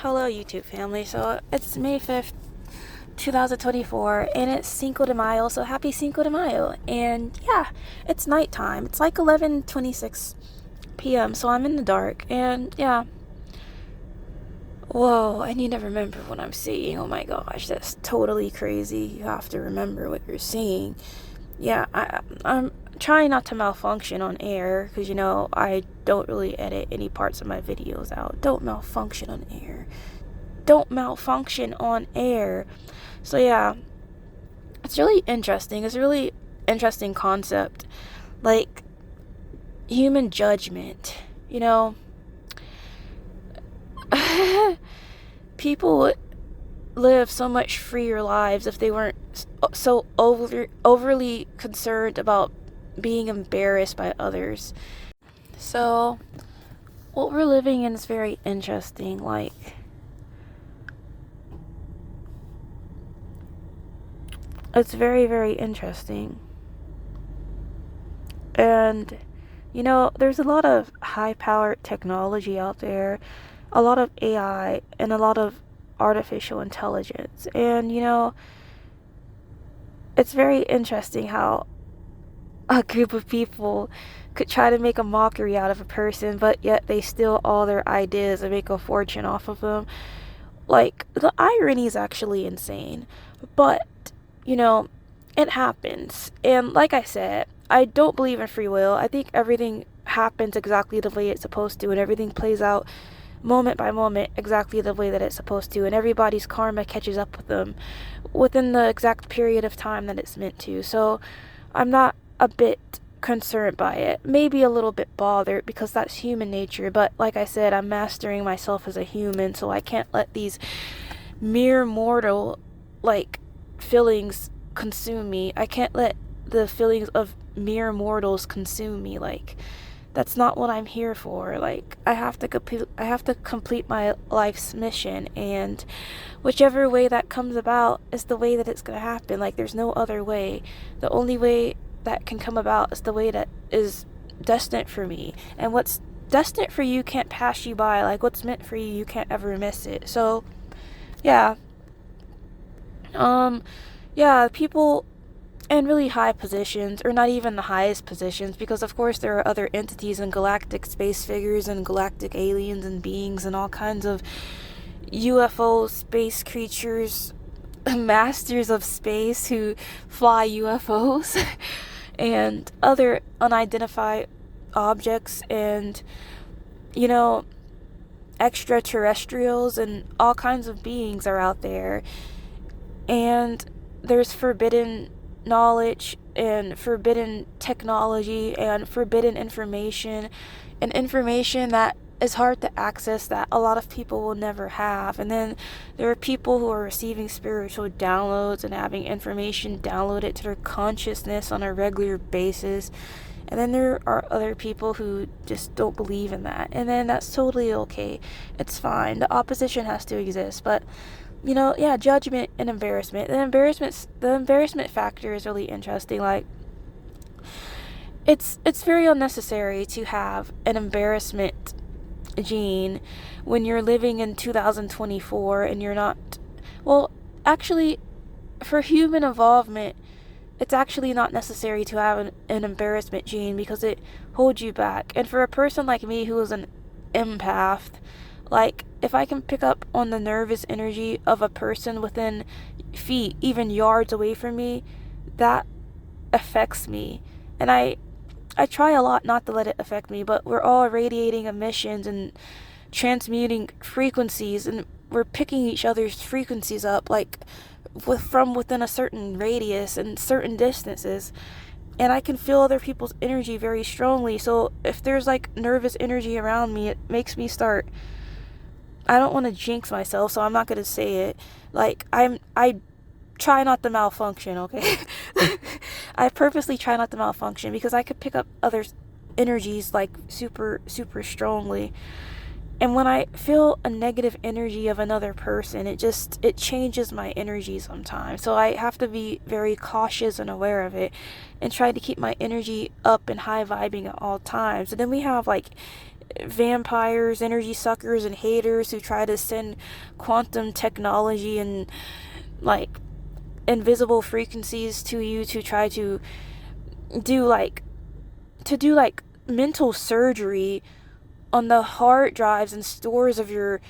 Hello, YouTube family. So it's May 5th, 2024, and it's Cinco de Mayo, so happy Cinco de Mayo. And yeah, it's nighttime. It's like 11:26 p.m., so I'm in the dark. And yeah, whoa, I need to remember what I'm saying. Oh my gosh, that's totally crazy. You have to remember what you're saying. Yeah, I'm trying not to malfunction on air because, I don't really edit any parts of my videos out. Don't malfunction on air. Don't malfunction on air. So yeah, it's really interesting. It's a really interesting concept. Like human judgment, people would live so much freer lives if they weren't so overly concerned about being embarrassed by others. So what we're living in is very interesting. Like, it's very, very interesting. And, there's a lot of high powered technology out there, a lot of AI, and a lot of artificial intelligence. And, it's very interesting how a group of people could try to make a mockery out of a person, but yet they steal all their ideas and make a fortune off of them. Like, the irony is actually insane. But, it happens. And like I said, I don't believe in free will. I think everything happens exactly the way it's supposed to, and everything plays out moment by moment exactly the way that it's supposed to, and everybody's karma catches up with them within the exact period of time that it's meant to. So I'm not a bit concerned by it. Maybe a little bit bothered because that's human nature, but like I said, I'm mastering myself as a human, so I can't let these mere mortal feelings consume me. I can't let the feelings of mere mortals consume me. Like, that's not what I'm here for. Like, I have to complete my life's mission, and whichever way that comes about is the way that it's going to happen. Like, there's no other way. The only way that can come about is the way that is destined for me. And what's destined for you can't pass you by. Like, what's meant for you, you can't ever miss it. So, yeah. Yeah, people in really high positions, or not even the highest positions, because of course there are other entities and galactic space figures and galactic aliens and beings and all kinds of UFO space creatures, masters of space who fly UFOs and other unidentified objects, and extraterrestrials and all kinds of beings are out there. And there's forbidden knowledge and forbidden technology and forbidden information, and information that is hard to access that a lot of people will never have. And then there are people who are receiving spiritual downloads and having information downloaded to their consciousness on a regular basis. And then there are other people who just don't believe in that. And then that's totally okay. It's fine. The opposition has to exist. But yeah, judgment and embarrassment. The embarrassment factor is really interesting. Like, it's very unnecessary to have an embarrassment gene when you're living in 2024 and you're not. Well, actually, for human involvement, it's actually not necessary to have an embarrassment gene because it holds you back. And for a person like me who is an empath, like, if I can pick up on the nervous energy of a person within feet, even yards away from me, that affects me. And I try a lot not to let it affect me, but we're all radiating emissions and transmuting frequencies, and we're picking each other's frequencies up, like, from within a certain radius and certain distances. And I can feel other people's energy very strongly. So if there's nervous energy around me, it makes me start. I don't want to jinx myself, so I'm not going to say it. Like, I try not to malfunction, okay? I purposely try not to malfunction because I could pick up others' energies super, super strongly. And when I feel a negative energy of another person, it changes my energy sometimes. So I have to be very cautious and aware of it and try to keep my energy up and high vibing at all times. And then we have vampires, energy suckers, and haters who try to send quantum technology and like invisible frequencies to you to try to do like mental surgery on the hard drives and stores of your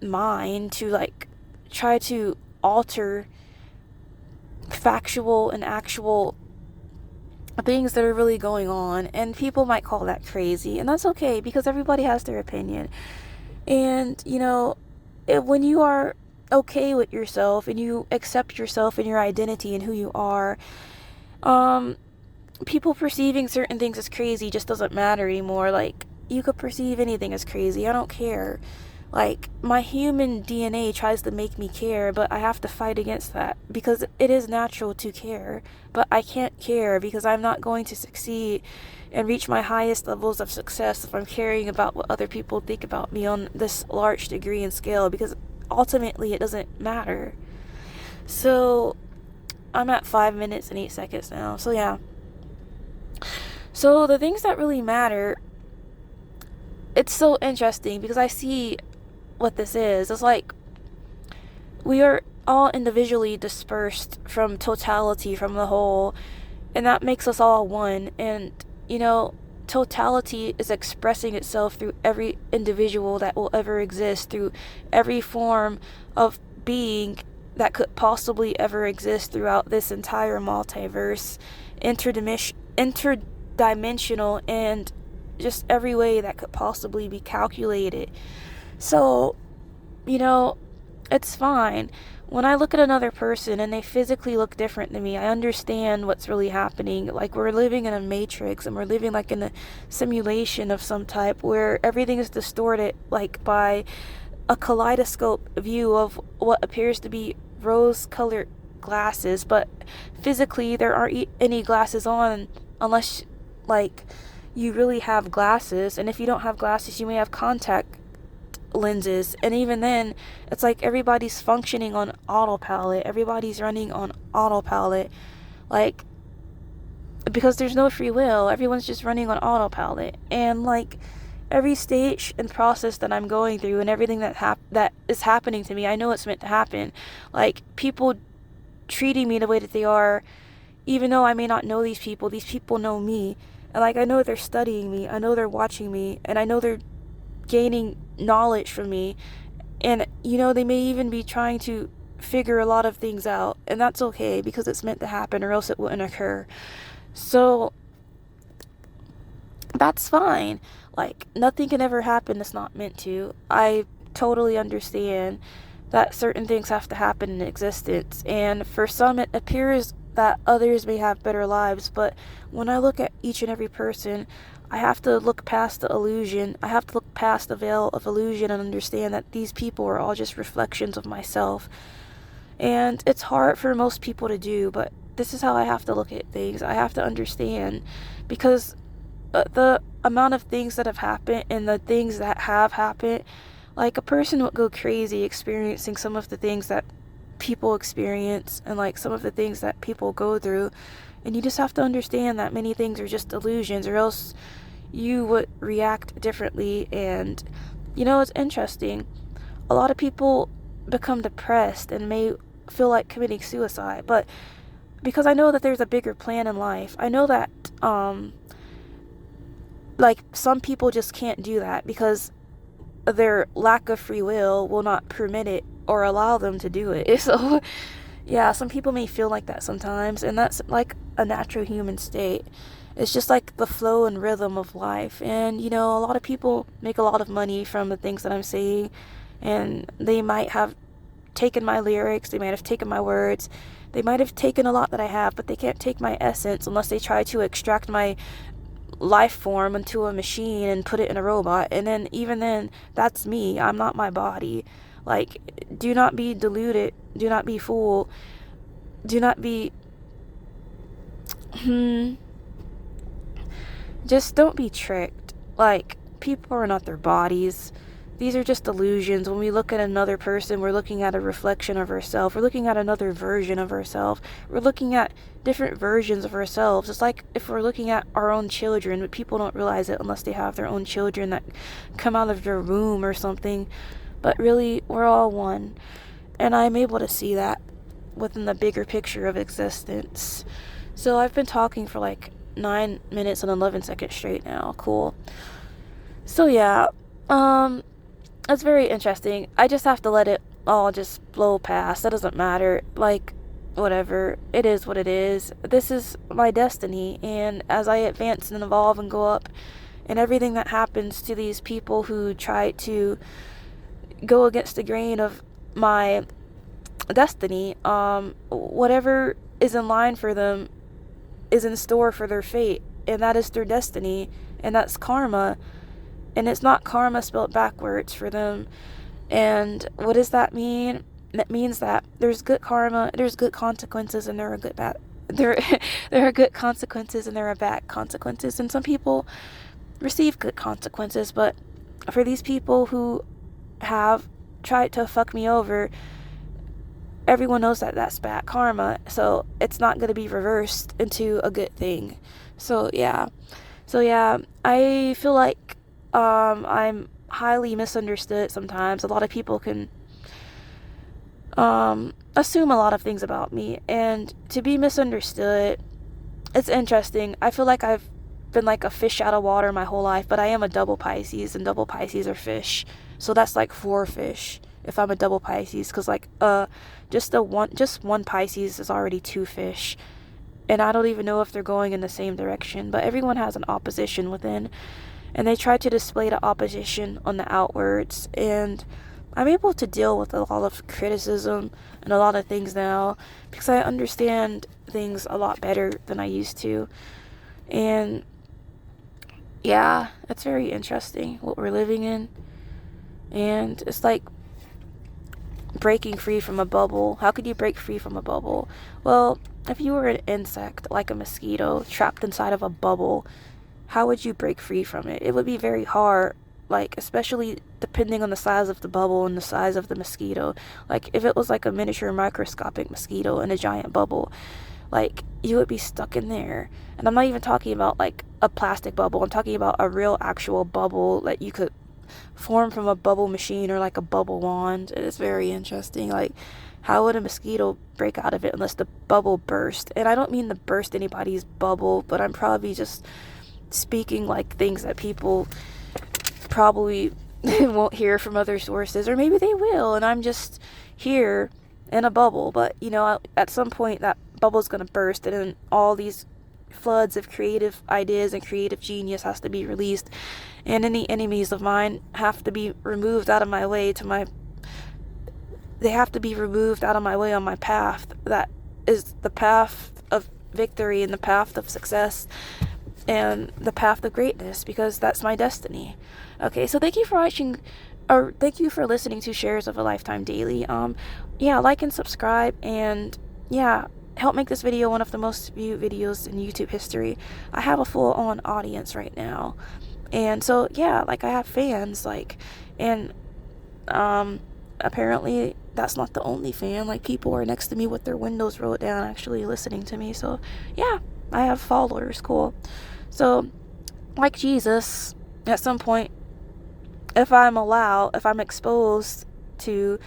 mind to like try to alter factual and actual things that are really going on. And people might call that crazy, and that's okay because everybody has their opinion. And when you are okay with yourself and you accept yourself and your identity and who you are, um people perceiving certain things as crazy just doesn't matter anymore. Like, you could perceive anything as crazy, I don't care. Like, my human DNA tries to make me care, but I have to fight against that because it is natural to care. But I can't care because I'm not going to succeed and reach my highest levels of success if I'm caring about what other people think about me on this large degree and scale, because ultimately it doesn't matter. So, I'm at 5 minutes and 8 seconds now. So, yeah. So, the things that really matter, it's so interesting because I see what this is. It's like we are all individually dispersed from totality, from the whole, and that makes us all one. And totality is expressing itself through every individual that will ever exist, through every form of being that could possibly ever exist throughout this entire multiverse, interdimensional, and just every way that could possibly be calculated. So, it's fine. When I look at another person and they physically look different than me, I understand what's really happening. Like, we're living in a matrix and we're living like in a simulation of some type where everything is distorted, like by a kaleidoscope view of what appears to be rose-colored glasses, but physically there aren't any glasses on unless, like, you really have glasses. And if you don't have glasses, you may have contact lenses, and even then it's like everybody's functioning on autopilot, everybody's running on autopilot, like, because there's no free will, everyone's just running on autopilot. And like, every stage and process that I'm going through and everything that is happening to me, I know it's meant to happen. Like, people treating me the way that they are, even though I may not know these people know me. And like, I know they're studying me, I know they're watching me, and I know they're gaining knowledge from me. And they may even be trying to figure a lot of things out, and that's okay because it's meant to happen or else it wouldn't occur. So that's fine. Like, nothing can ever happen that's not meant to. I totally understand that certain things have to happen in existence, and for some it appears that others may have better lives, but when I look at each and every person, I have to look past the illusion. I have to look past the veil of illusion and understand that these people are all just reflections of myself. And it's hard for most people to do, but this is how I have to look at things. I have to understand, because the amount of things that have happened and the things that have happened, like, a person would go crazy experiencing some of the things that people experience and like some of the things that people go through. And you just have to understand that many things are just illusions, or else you would react differently. And it's interesting, a lot of people become depressed and may feel like committing suicide, but because I know that there's a bigger plan in life, I know that like, some people just can't do that because their lack of free will not permit it or allow them to do it. So yeah, some people may feel like that sometimes, and that's like a natural human state. It's just like the flow and rhythm of life. And a lot of people make a lot of money from the things that I'm saying, and they might have taken my lyrics, they might have taken my words, they might have taken a lot that I have, but they can't take my essence unless they try to extract my life form into a machine and put it in a robot. And then, even then, that's me, I'm not my body. Like, do not be deluded, do not be fooled, do not be just don't be tricked. Like, people are not their bodies. these are just illusions. When we look at another person, we're looking at a reflection of ourselves. We're looking at another version of ourselves. We're looking at different versions of ourselves. It's like if we're looking at our own children, but people don't realize it unless they have their own children that come out of their womb or something. But really, we're all one. And I'm able to see that within the bigger picture of existence. So I've been talking for like 9 minutes and 11 seconds straight now. Cool. So yeah, it's very interesting. I just have to let it all just blow past. That doesn't matter. Like, whatever. It is what it is. This is my destiny. And as I advance and evolve and go up, and everything that happens to these people who try to go against the grain of my destiny, whatever is in line for them is in store for their fate. And that is their destiny. And that's karma. And it's not karma spelled backwards for them. And what does that mean? That means that there's good karma, there's good consequences, and there are good bad. There are good consequences and there are bad consequences. And some people receive good consequences, but for these people who have tried to fuck me over, everyone knows that that's bad karma. So it's not going to be reversed into a good thing. So yeah, I feel like I'm highly misunderstood sometimes. A lot of people can assume a lot of things about me, and to be misunderstood, it's interesting. I feel like I've been like a fish out of water my whole life, but I am a double Pisces, and double Pisces are fish. So that's like 4 fish if I'm a double Pisces, because like just one Pisces is already 2 fish. And I don't even know if they're going in the same direction, but everyone has an opposition within. And they try to display the opposition on the outwards. And I'm able to deal with a lot of criticism and a lot of things now because I understand things a lot better than I used to. And yeah, it's very interesting what we're living in. And it's like breaking free from a bubble. How could you break free from a bubble? Well, if you were an insect, like a mosquito, trapped inside of a bubble, how would you break free from it? It would be very hard, like, especially depending on the size of the bubble and the size of the mosquito. Like, if it was like a miniature microscopic mosquito in a giant bubble, like, you would be stuck in there. And I'm not even talking about, like, a plastic bubble. I'm talking about a real, actual bubble that you could form from a bubble machine or, like, a bubble wand. It is very interesting. Like, how would a mosquito break out of it unless the bubble burst? And I don't mean to burst anybody's bubble, but I'm probably just speaking like things that people probably won't hear from other sources, or maybe they will, and I'm just here in a bubble. But you know, at some point that bubble's gonna burst, and then all these floods of creative ideas and creative genius has to be released, and any enemies of mine have to be removed out of my way they have to be removed out of my way on my path. That is the path of victory and the path of success and the path of greatness, because that's my destiny. Okay, so thank you for watching, or thank you for listening to Shares of a Lifetime Daily. Yeah, like and subscribe, and yeah, help make this video one of the most viewed videos in YouTube history. I have a full-on audience right now, and so yeah, like I have fans, like, and apparently that's not the only fan. Like, people are next to me with their windows rolled down actually listening to me. So yeah, I have followers. Cool. So, like Jesus, at some point, if I'm exposed to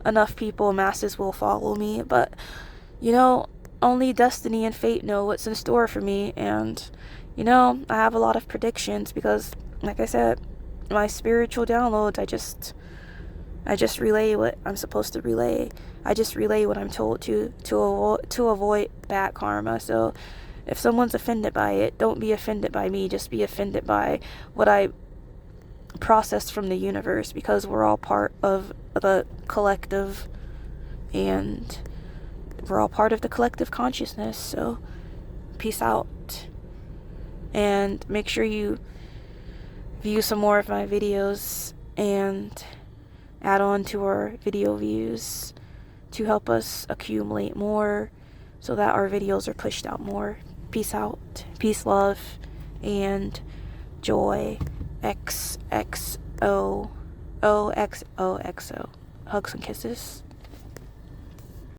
enough people, masses will follow me. But, you know, only destiny and fate know what's in store for me. And, you know, I have a lot of predictions because, like I said, my spiritual downloads, I just relay what I'm supposed to relay. I just relay what I'm told to avoid bad karma. So if someone's offended by it, don't be offended by me. Just be offended by what I process from the universe, because we're all part of the collective, and we're all part of the collective consciousness. So peace out, and make sure you view some more of my videos and add on to our video views to help us accumulate more so that our videos are pushed out more. Peace out, peace, love, and joy. XXO. OXOXO. Hugs and kisses.